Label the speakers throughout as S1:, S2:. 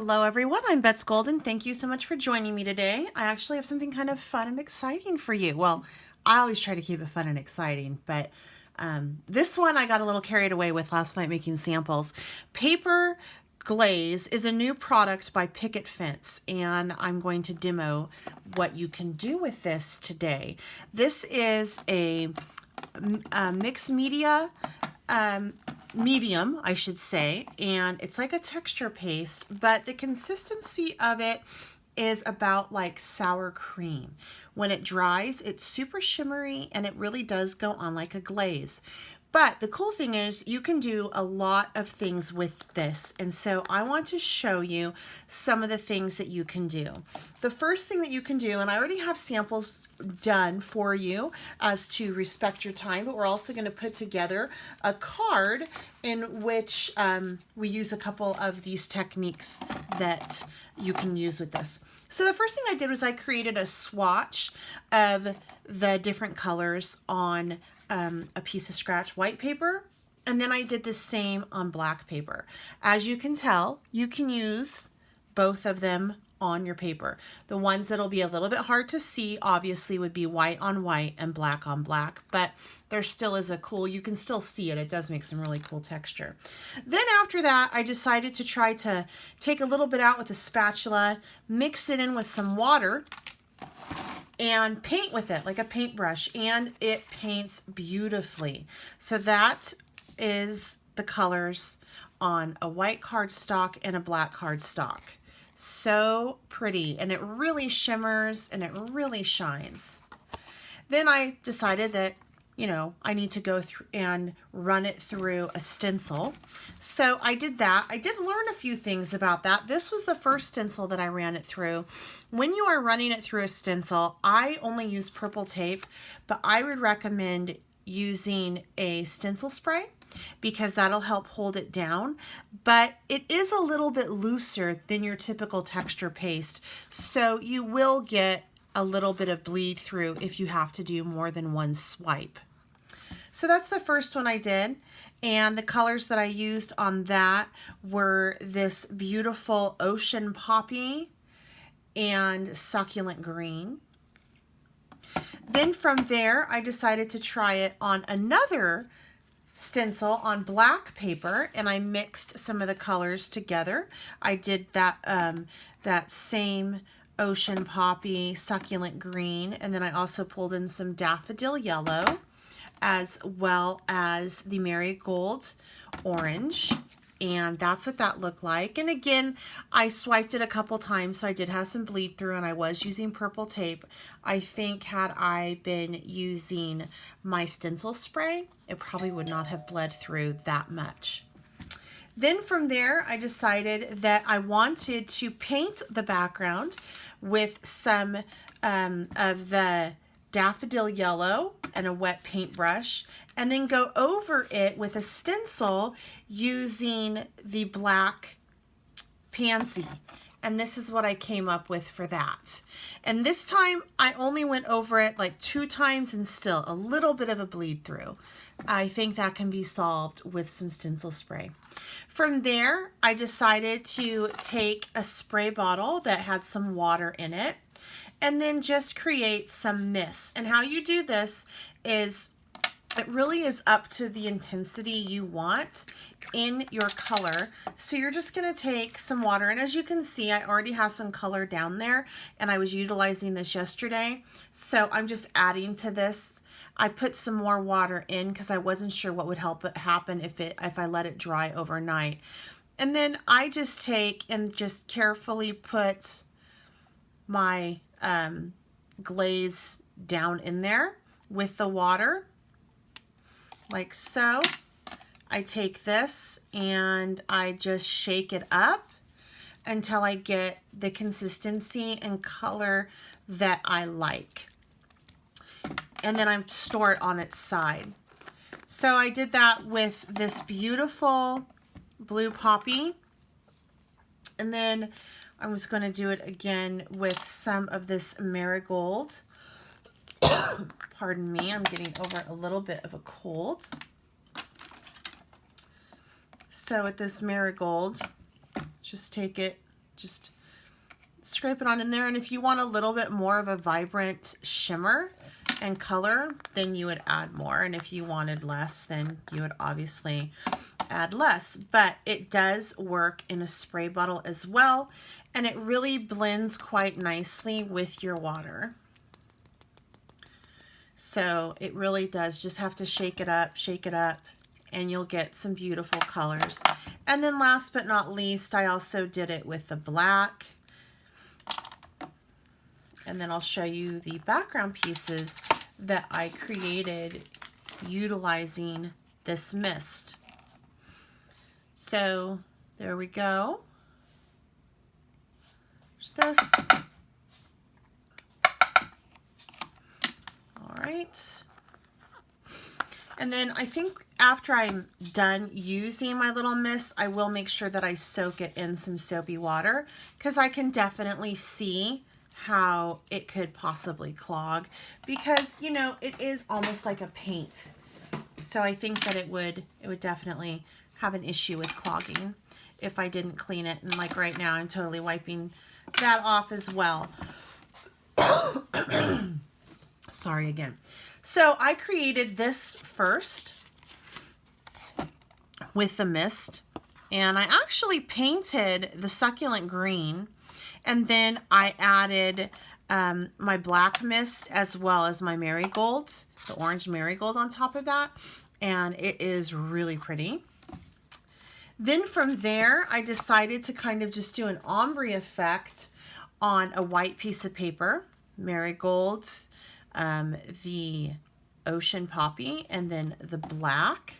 S1: Hello everyone, I'm Bets Golden. Thank you so much for joining me today. I actually have something kind of fun and exciting for you. Well, I always try to keep it fun and exciting, but this one I got a little carried away with last night making samples. Paper Glaze is a new product by Picket Fence, and I'm going to demo what you can do with this today. This is a mixed media medium, I should say, and it's like a texture paste, but the consistency of it is about like sour cream. When it dries, it's super shimmery and it really does go on like a glaze. But the cool thing is you can do a lot of things with this. And so I want to show you some of the things that you can do. The first thing that you can do, and I already have samples done for you as to respect your time, but we're also going to put together a card in which we use a couple of these techniques that you can use with this. So the first thing I did was I created a swatch of the different colors on a piece of scratch white paper, and then I did the same on black paper. As you can tell, you can use both of them on your paper. The ones that'll be a little bit hard to see obviously would be white on white and black on black, but there still is a cool, you can still see it. It does make some really cool texture. Then after that, I decided to try to take a little bit out with a spatula, mix it in with some water, and paint with it like a paintbrush, and it paints beautifully. So that is the colors on a white cardstock and a black cardstock. So pretty, and it really shimmers and it really shines. Then I decided that, you know, I need to go through and run it through a stencil. So I did that. I did learn a few things about that. This was the first stencil that I ran it through. When you are running it through a stencil, I only use purple tape, but I would recommend using a stencil spray because that'll help hold it down. But it is a little bit looser than your typical texture paste, so you will get a little bit of bleed through if you have to do more than one swipe. So that's the first one I did, and the colors that I used on that were this beautiful ocean poppy and succulent green. Then from there, I decided to try it on another stencil on black paper, and I mixed some of the colors together. I did that that same ocean poppy, succulent green, and then I also pulled in some daffodil yellow, as well as the marigold orange, and that's what that looked like. And again, I swiped it a couple times, so I did have some bleed through, and I was using purple tape. I think had I been using my stencil spray, it probably would not have bled through that much. Then from there, I decided that I wanted to paint the background with some of the daffodil yellow and a wet paintbrush, and then go over it with a stencil using the black pansy. And this is what I came up with for that. And this time I only went over it like 2 times and still a little bit of a bleed through. I think that can be solved with some stencil spray. From there, I decided to take a spray bottle that had some water in it and then just create some mist. And how you do this is it really is up to the intensity you want in your color. So you're just gonna take some water, and as you can see, I already have some color down there, and I was utilizing this yesterday. So I'm just adding to this. I put some more water in because I wasn't sure what would help it happen if I let it dry overnight. And then I just take and just carefully put my glaze down in there with the water, like so. I take this and I just shake it up until I get the consistency and color that I like. And then I store it on its side. So I did that with this beautiful blue poppy. And then I was going to do it again with some of this marigold. Pardon me, I'm getting over a little bit of a cold. So with this marigold, just take it just scrape it on in there. And if you want a little bit more of a vibrant shimmer and color, then you would add more. And if you wanted less, then you would obviously add less. But it does work in a spray bottle as well, and it really blends quite nicely with your water. So it really does. Just have to shake it up, and you'll get some beautiful colors. And then last but not least, I also did it with the black. And then I'll show you the background pieces that I created utilizing this mist. So there we go. There's this. All right. And then I think after I'm done using my little mist, I will make sure that I soak it in some soapy water, because I can definitely see how it could possibly clog, because, you know, it is almost like a paint. So I think that it would definitely have an issue with clogging if I didn't clean it. And like right now, I'm totally wiping that off as well. Sorry again. So I created this first with the mist, and I actually painted the succulent green, and then I added my black mist as well as my marigold, the orange marigold on top of that, and it is really pretty. Then from there, I decided to kind of just do an ombre effect on a white piece of paper, marigold, the ocean poppy, and then the black.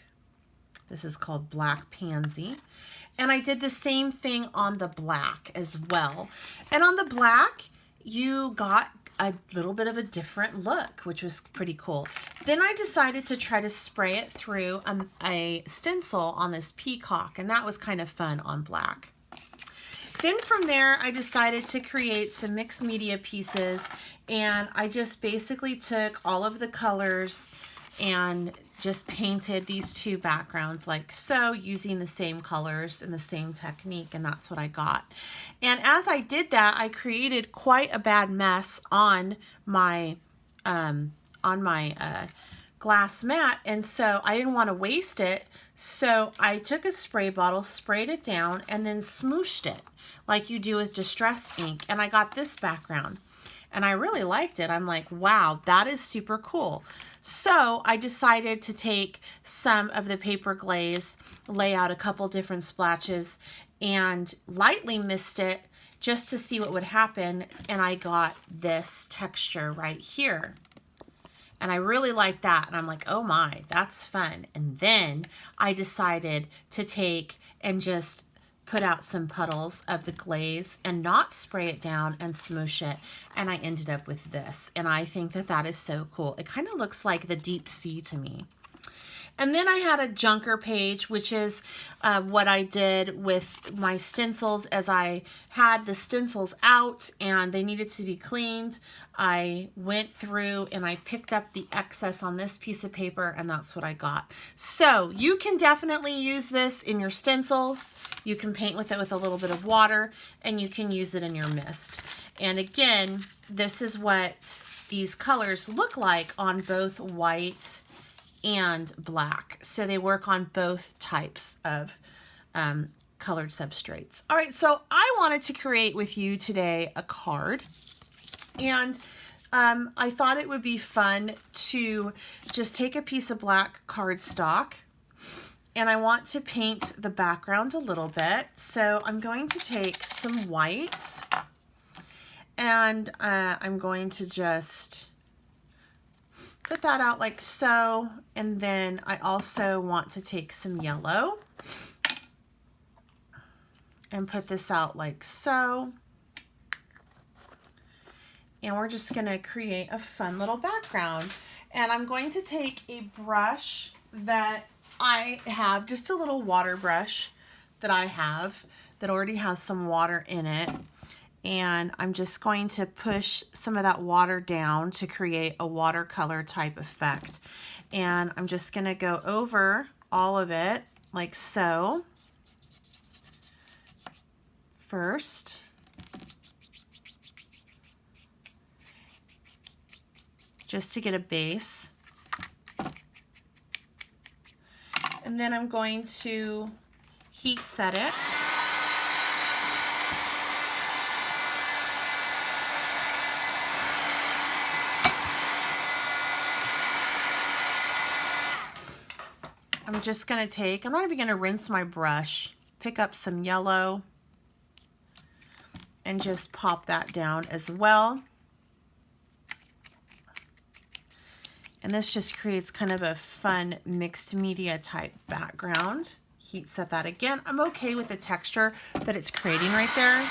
S1: This is called Black Pansy. And I did the same thing on the black as well. And on the black, you got a little bit of a different look, which was pretty cool. Then I decided to try to spray it through a stencil on this peacock, and that was kind of fun on black. Then from there, I decided to create some mixed media pieces, and I just basically took all of the colors and just painted these two backgrounds like so, using the same colors and the same technique, and that's what I got. And as I did that, I created quite a bad mess on my glass mat, and so I didn't want to waste it. So I took a spray bottle, sprayed it down, and then smooshed it like you do with distress ink, and I got this background. And I really liked it. I'm like, wow, that is super cool. So I decided to take some of the paper glaze, lay out a couple different splashes, and lightly mist it just to see what would happen. And I got this texture right here. And I really like that. And I'm like, oh my, that's fun. And then I decided to take and just put out some puddles of the glaze and not spray it down and smoosh it. And I ended up with this. And I think that that is so cool. It kind of looks like the deep sea to me. And then I had a junker page, which is what I did with my stencils. As I had the stencils out and they needed to be cleaned, I went through and I picked up the excess on this piece of paper, and that's what I got. So you can definitely use this in your stencils. You can paint with it with a little bit of water, and you can use it in your mist. And again, this is what these colors look like on both white and black. So they work on both types of colored substrates. All right, so I wanted to create with you today a card. And I thought it would be fun to just take a piece of black cardstock, and I want to paint the background a little bit. So I'm going to take some white, and I'm going to just put that out like so. And then I also want to take some yellow and put this out like so. And we're just going to create a fun little background. And I'm going to take a brush that I have, just a little water brush that I have that already has some water in it. And I'm just going to push some of that water down to create a watercolor type effect. And I'm just going to go over all of it like so first. just to get a base. And then I'm going to heat set it. I'm just going to take, I'm not even going to rinse my brush, pick up some yellow and just pop that down as well. And this just creates kind of a fun mixed media type background. Heat set that again. I'm okay with the texture that it's creating right there.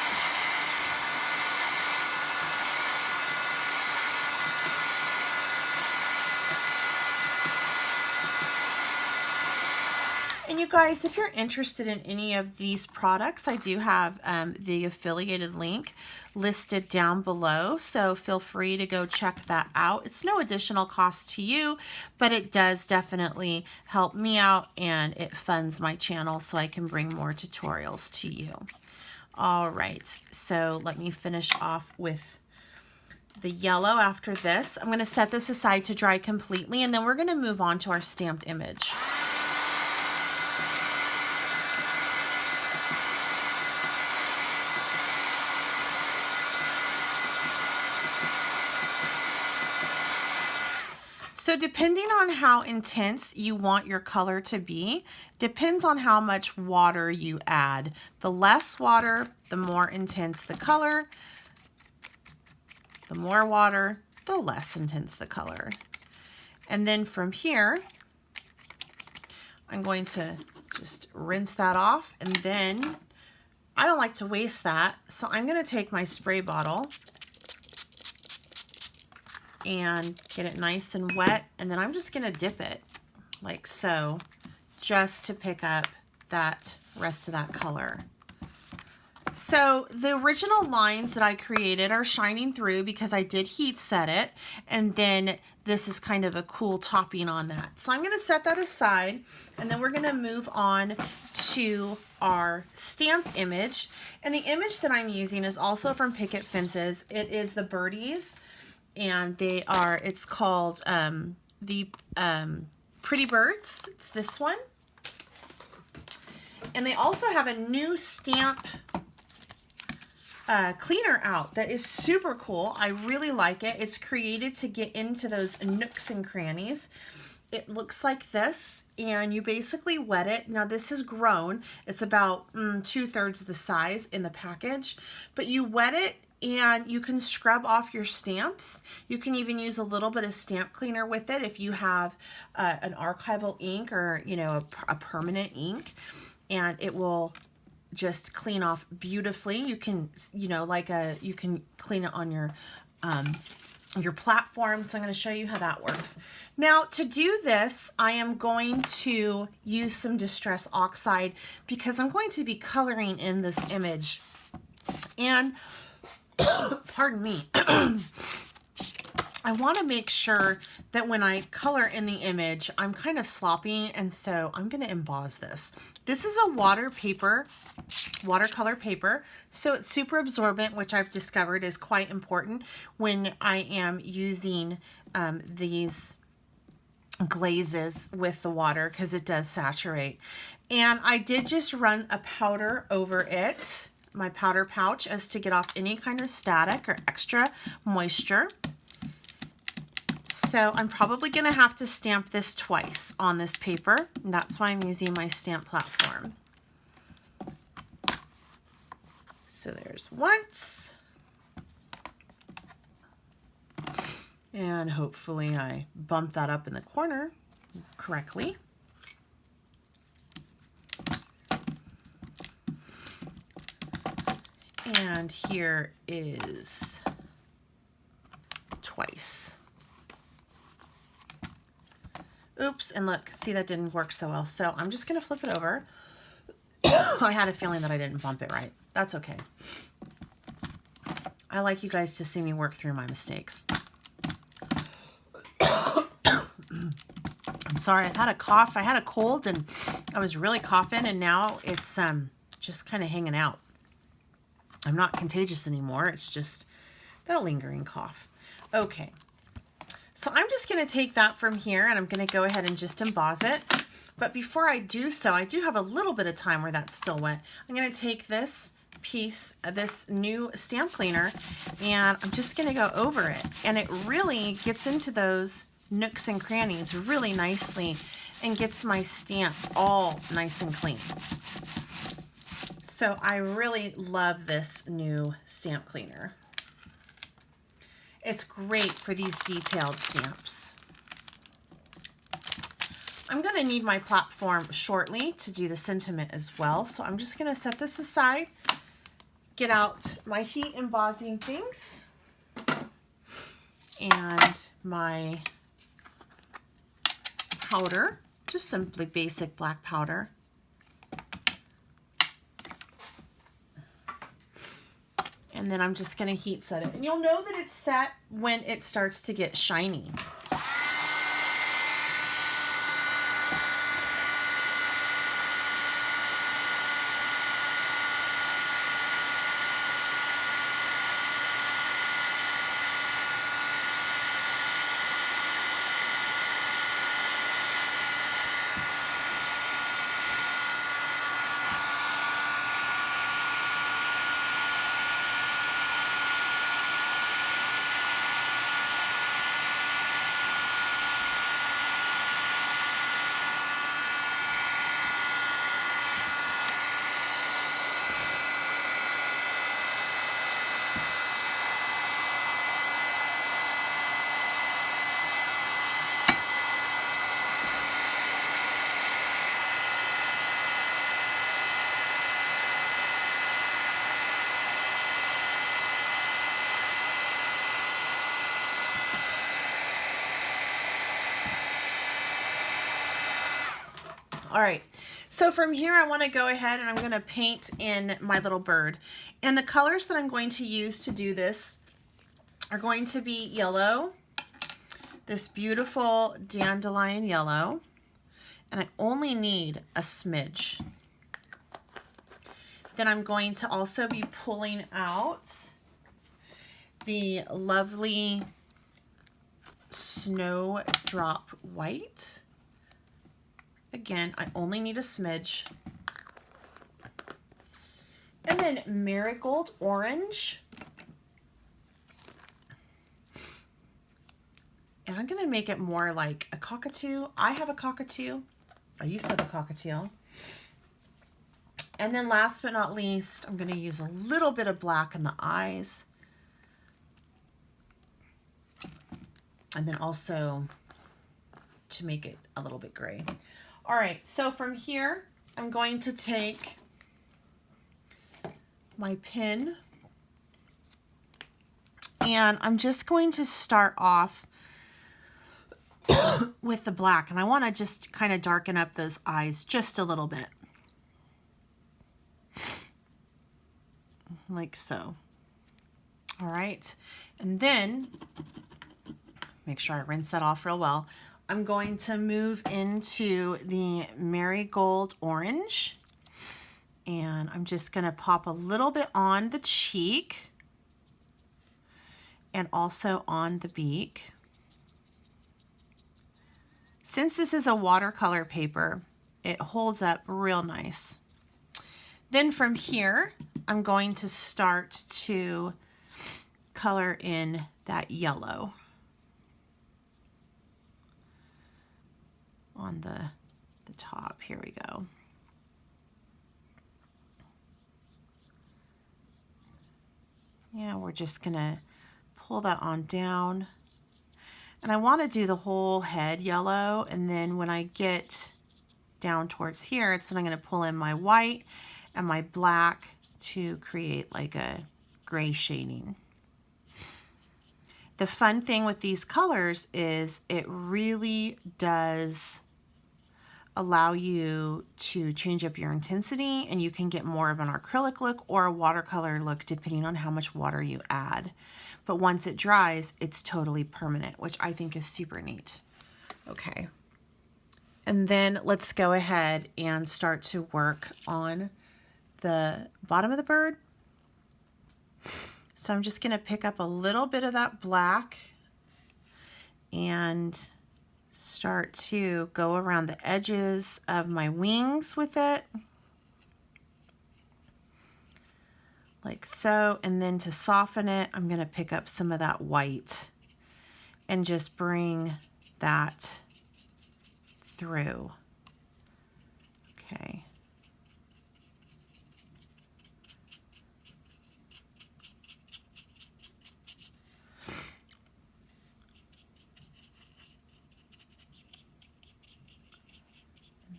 S1: And you guys, if you're interested in any of these products, I do have the affiliated link listed down below, so feel free to go check that out. It's no additional cost to you, but it does definitely help me out, and it funds my channel so I can bring more tutorials to you. All right, so let me finish off with the yellow after this. I'm going to set this aside to dry completely, and then we're going to move on to our stamped image. So depending on how intense you want your color to be, depends on how much water you add. The less water, the more intense the color. The more water, the less intense the color. And then from here, I'm going to just rinse that off, and then I don't like to waste that, so I'm going to take my spray bottle and get it nice and wet, and then I'm just going to dip it like so, just to pick up that rest of that color. So the original lines that I created are shining through because I did heat set it, and then this is kind of a cool topping on that. So I'm going to set that aside, and then we're going to move on to our stamped image. And the image that I'm using is also from Picket Fences. It is the birdies, and they are, it's called the Pretty Birds. It's this one. And they also have a new stamp cleaner out that is super cool. I really like it. It's created to get into those nooks and crannies. It looks like this, and you basically wet it. Now this has grown. It's about 2/3 the size in the package, but you wet it and you can scrub off your stamps. You can even use a little bit of stamp cleaner with it if you have an archival ink or, you know, a permanent ink, and it will just clean off beautifully. You can, you know, you can clean it on your platform. So I'm going to show you how that works. Now to do this, I am going to use some Distress Oxide because I'm going to be coloring in this image. And pardon me, I want to make sure that when I color in the image, I'm kind of sloppy, and so I'm going to emboss this. This is a watercolor paper, so it's super absorbent, which I've discovered is quite important when I am using these glazes with the water, because it does saturate. And I did just run a powder over it, my powder pouch, as to get off any kind of static or extra moisture. So I'm probably going to have to stamp this twice on this paper, and that's why I'm using my stamp platform. So there's once, and hopefully I bump that up in the corner correctly. And here is twice. Oops, and look, see, that didn't work so well. So I'm just gonna flip it over. I had a feeling that I didn't bump it right. That's okay. I like you guys to see me work through my mistakes. I'm sorry, I've had a cough. I had a cold and I was really coughing, and now it's just kind of hanging out. I'm not contagious anymore. It's just that lingering cough. Okay. So I'm just going to take that from here and I'm going to go ahead and just emboss it. But before I do so, I do have a little bit of time where that's still wet. I'm going to take this piece of this new stamp cleaner and I'm just going to go over it. And it really gets into those nooks and crannies really nicely and gets my stamp all nice and clean. So I really love this new stamp cleaner. It's great for these detailed stamps. I'm going to need my platform shortly to do the sentiment as well. So I'm just going to set this aside, get out my heat embossing things and my powder, just simply basic black powder. And then I'm just going to heat set it. And you'll know that it's set when it starts to get shiny. All right, so from here I want to go ahead and I'm going to paint in my little bird. And the colors that I'm going to use to do this are going to be yellow, this beautiful dandelion yellow, and I only need a smidge. Then I'm going to also be pulling out the lovely snowdrop white. Again, I only need a smidge. And then marigold orange. And I'm going to make it more like a cockatoo. I have a cockatoo. I used to have a cockatiel. And then last but not least, I'm going to use a little bit of black in the eyes. And then also to make it a little bit gray. All right, so from here, I'm going to take my pen and I'm just going to start off with the black. And I want to just kind of darken up those eyes just a little bit. Like so. All right, and then make sure I rinse that off real well. I'm going to move into the marigold orange and I'm just going to pop a little bit on the cheek and also on the beak. Since this is a watercolor paper, it holds up real nice. Then from here, I'm going to start to color in that yellow on the top. Here we go. Yeah, we're just gonna pull that on down. And I want to do the whole head yellow, and then when I get down towards here, it's when I'm going to pull in my white and my black to create like a gray shading. The fun thing with these colors is it really does allow you to change up your intensity, and you can get more of an acrylic look or a watercolor look depending on how much water you add. But once it dries, it's totally permanent, which I think is super neat. Okay. And then let's go ahead and start to work on the bottom of the bird. So I'm just going to pick up a little bit of that black and start to go around the edges of my wings with it, like so. And then to soften it, I'm going to pick up some of that white and just bring that through. Okay.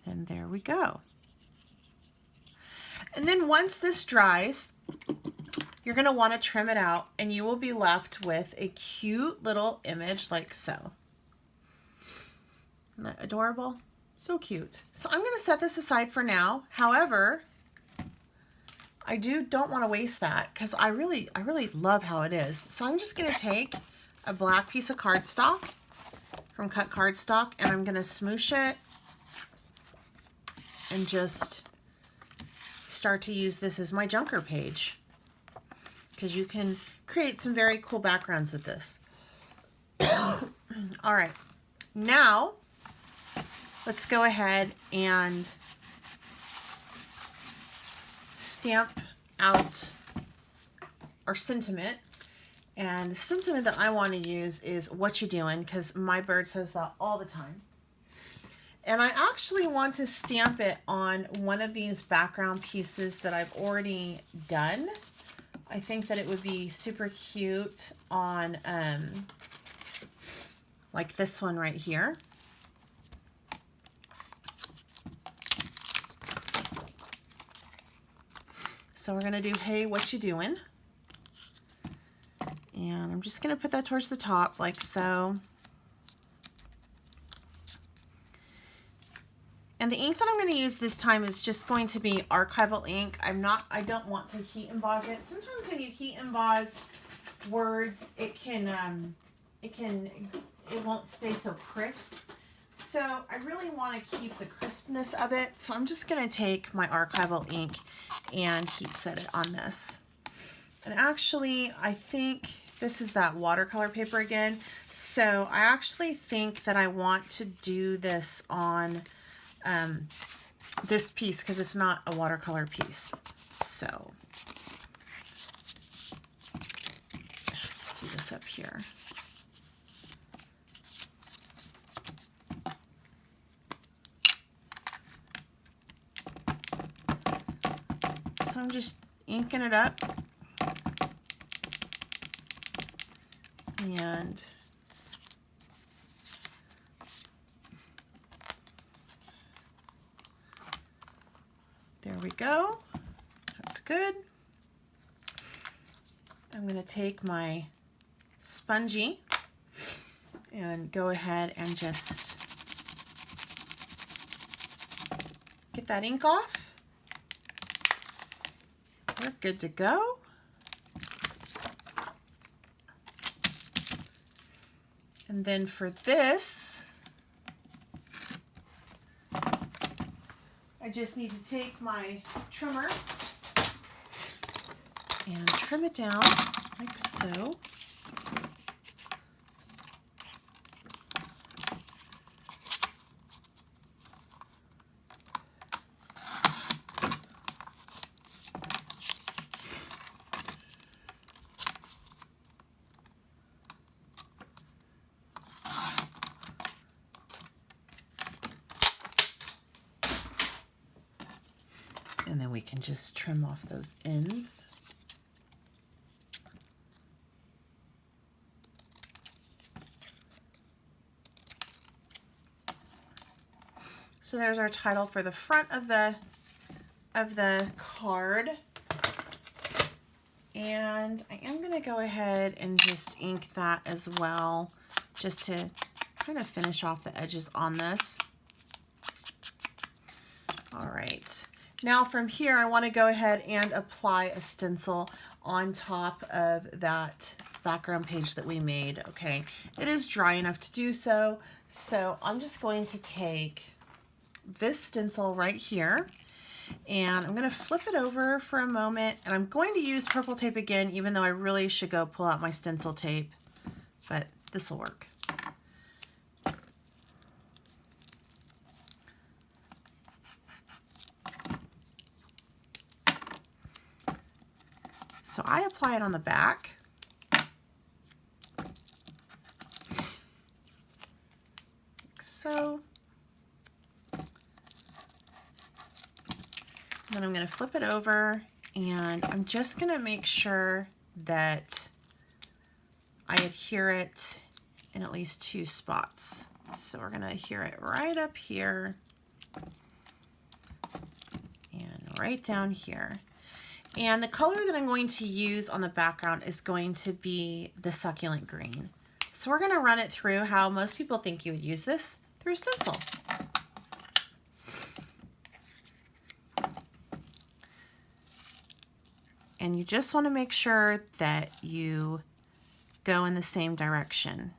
S1: And there we go. And then once this dries, you're going to want to trim it out, and you will be left with a cute little image like so. Isn't that adorable? So cute. So I'm going to set this aside for now. However, I don't want to waste that because I really love how it is. So I'm just going to take a black piece of cardstock from Cut Cardstock, and I'm going to smoosh it and just start to use this as my junker page, because you can create some very cool backgrounds with this. All right, now let's go ahead and stamp out our sentiment. And the sentiment that I want to use is "What you doing?" because my bird says that all the time. And I actually want to stamp it on one of these background pieces that I've already done. I think that it would be super cute on like this one right here. So we're gonna do "Hey, what you doing?" And I'm just gonna put that towards the top like so. And the ink that I'm going to use this time is just going to be archival ink. I don't want to heat emboss it. Sometimes when you heat emboss words, it won't stay so crisp. So I really want to keep the crispness of it. So I'm just going to take my archival ink and heat set it on this. And actually, I think this is that watercolor paper again. So I actually think that I want to do this on this piece because it's not a watercolor piece. So let's do this up here. So I'm just inking it up, and there we go. That's good. I'm going to take my spongy and go ahead and just get that ink off. We're good to go. And then for this, I just need to take my trimmer and trim it down like so. And then we can just trim off those ends. So there's our title for the front of the card. And I am going to go ahead and just ink that as well, just to kind of finish off the edges on this. All right. Now from here, I want to go ahead and apply a stencil on top of that background page that we made. Okay, it is dry enough to do so. So I'm just going to take this stencil right here, and I'm going to flip it over for a moment, and I'm going to use purple tape again, even though I really should go pull out my stencil tape, but this will work. I apply it on the back. Like so. Then I'm going to flip it over, and I'm just going to make sure that I adhere it in at least 2 spots. So we're going to adhere it right up here and right down here. And the color that I'm going to use on the background is going to be the succulent green. So we're going to run it through how most people think you would use this, through stencil. And you just want to make sure that you go in the same direction.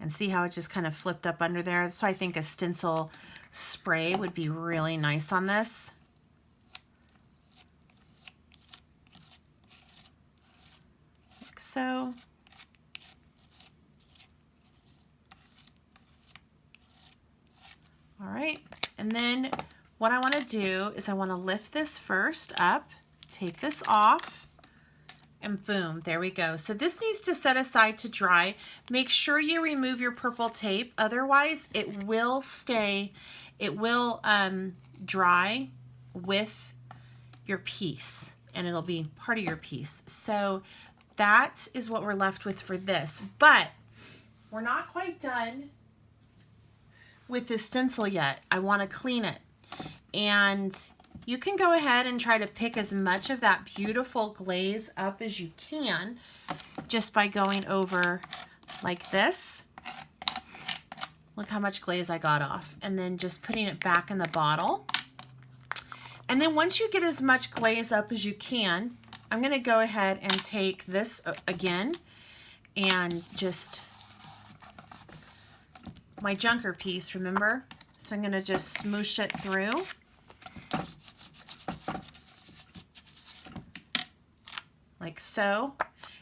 S1: And see how it just kind of flipped up under there? So I think a stencil spray would be really nice on this. Like so. All right, and then what I want to do is I want to lift this first up, take this off, and boom, there we go. So this needs to set aside to dry. Make sure you remove your purple tape, otherwise it will stay, it will dry with your piece, and it'll be part of your piece. So that is what we're left with for this, but we're not quite done with this stencil yet. I want to clean it, and you can go ahead and try to pick as much of that beautiful glaze up as you can just by going over like this. Look how much glaze I got off, and then just putting it back in the bottle. And then once you get as much glaze up as you can, I'm going to go ahead and take this again and just my junker piece, remember? So I'm going to just smoosh it through. Like so.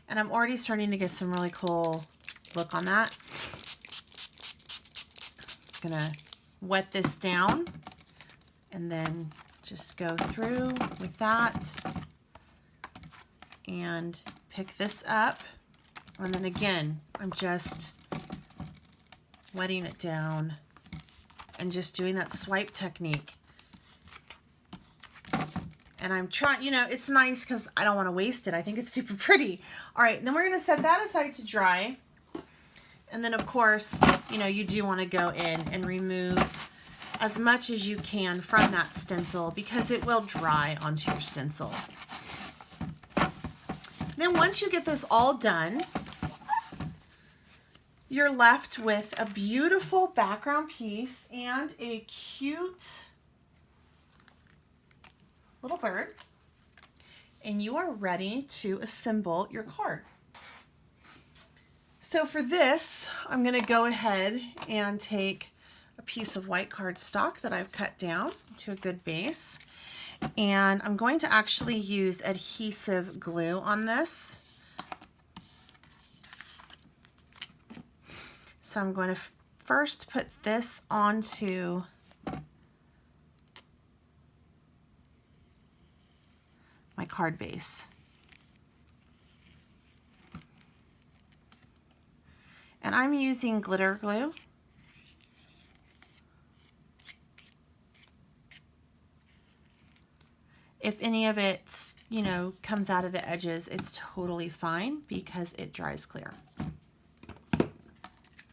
S1: And I'm already starting to get some really cool look on that. I'm going to wet this down and then just go through with that and pick this up. And then again, I'm just wetting it down and just doing that swipe technique. And I'm trying, you know, it's nice because I don't want to waste it. I think it's super pretty. All right, then we're going to set that aside to dry. And then, of course, you know, you do want to go in and remove as much as you can from that stencil because it will dry onto your stencil. Then once you get this all done, you're left with a beautiful background piece and a cute little bird, and you are ready to assemble your card. So for this, I'm going to go ahead and take a piece of white cardstock that I've cut down to a good base, and I'm going to actually use adhesive glue on this. So I'm going to first put this onto my card base. And I'm using glitter glue. If any of it, you know, comes out of the edges, it's totally fine because it dries clear.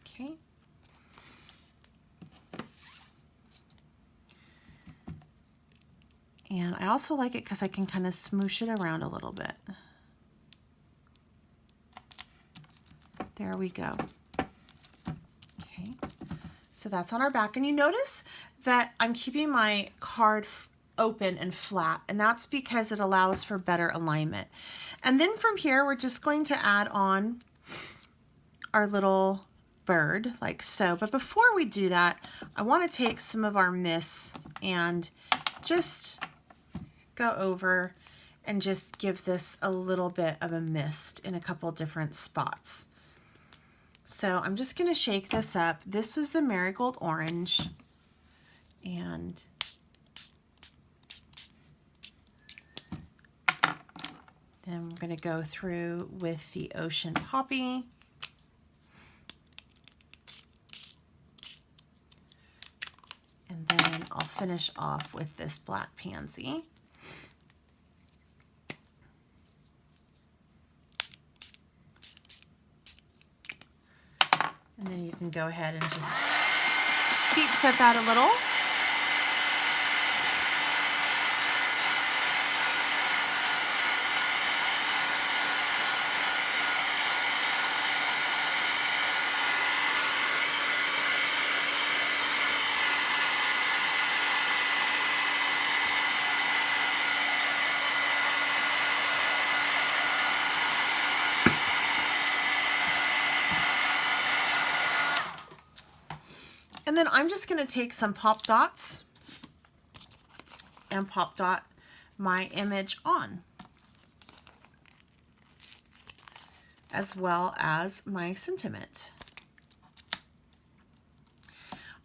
S1: Okay. And I also like it because I can kind of smoosh it around a little bit. There we go. Okay, so that's on our back. And you notice that I'm keeping my card open and flat, and that's because it allows for better alignment. And then from here, we're just going to add on our little bird like so. But before we do that, I want to take some of our mist and just go over and just give this a little bit of a mist in a couple different spots. So I'm just going to shake this up. This was the marigold orange, and then we're going to go through with the ocean poppy. And then I'll finish off with this black pansy. And then you can go ahead and just heat set that a little. And then I'm just going to take some pop dots and pop dot my image on, as well as my sentiment.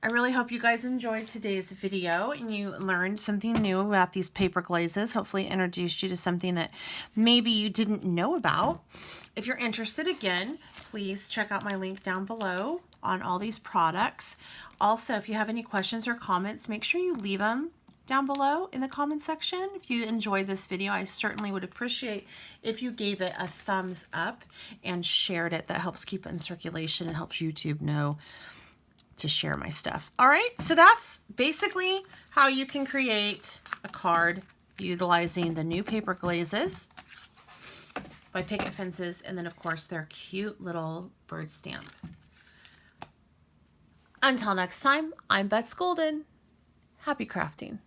S1: I really hope you guys enjoyed today's video and you learned something new about these paper glazes. Hopefully it introduced you to something that maybe you didn't know about. If you're interested, again, please check out my link down below on all these products. Also, if you have any questions or comments, make sure you leave them down below in the comment section. If you enjoyed this video, I certainly would appreciate if you gave it a thumbs up and shared it. That helps keep it in circulation and helps YouTube know to share my stuff. All right, so that's basically how you can create a card utilizing the new paper glazes by Picket Fences, and then of course their cute little bird stamp. Until next time, I'm Betsy Golden. Happy crafting.